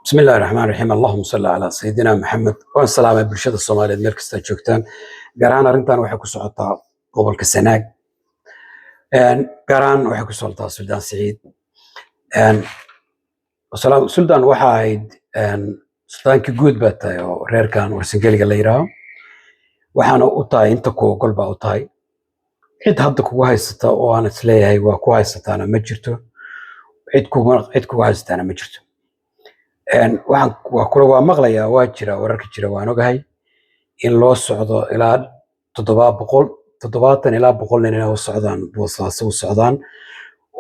بسم الله الرحمن الرحيم. اللهم صل على سيدنا محمد والسلام على برشاد الصوماليين meel kasta joogtaan. gaar ahaan arrintan waxay ku socotaa gobolka Sanaag, gaar ahaan waxay ku socotaa Suldaan Siciid. Suldaan waxa ahayd sultaankii guud baa tahay oo reerkan warsangeliga la yiraahdo, waxaana u tahay inta ku ogol baa u tahay. cid hadda kugu haysata oo aan isleeyahay waa ku haysataana ma jirto, cid kugu haysataana ma jirto. waxaan waa maqlayaa, waa jira wararka jira, waan ogahay in loo socdo ilaa 770 ilaa 100 nin inay u socdaan boosaaso u socdaan,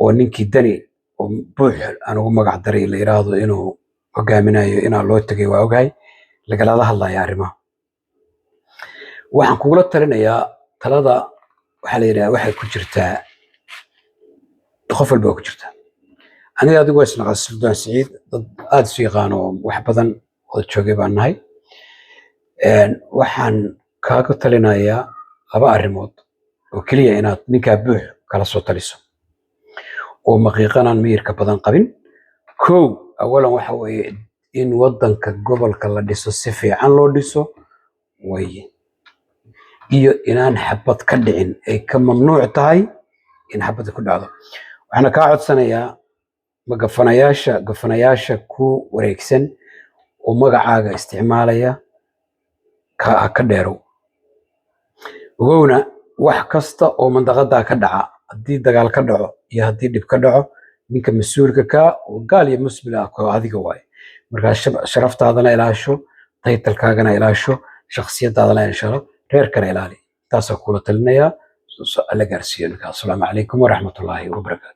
oo ninkii dani oo buux aan ugu magac daray la yiraahdo inuu hogaaminayo inaa loo tagay, waa ogahay lagalala hadlaya arrimaha. waxaan kugula talinayaa talada waxaa la yidhaha waxay ku jirtaa qof walba ku jirtaa. aniga adigu waa isnaqaa Suldaan Siciid, dad aad isu yaqaan oo wax badan oo joogay baan nahay. waxaan kaaga talinayaa laba arrimood oo keliya inaad ninkaa buux kala soo taliso oo maqiiqanaan miyirka badan qabin. kow, awalan waxa weeye in waddanka gobolka la dhiso, si fiican loo dhiso waye, iyo inaan xabad ka dhicin, ay ka mamnuuc tahay in xabad ku dhacdo. waxaana kaa codsanayaa gafanayaasha ku wareegsan oo magacaaga isticmaalaya ka dheerow. ogowna wax kasta oo mandaqadaa ka dhaca, haddii dagaal ka dhaco iyo haddii dhib ka dhaco, ninka mas-uulka ka oo gaal iyo musbil ah oo adiga waaye. markaa sharaftaadana ilaasho, taytalkaagana ilaasho, shakhsiyadaadana ilaasho, reerkana ilaali. taasoo kula talinayaa alla gaarsiiyo ninkaa. asalaamu calaykum waraxmatullaahi wabarakaatu.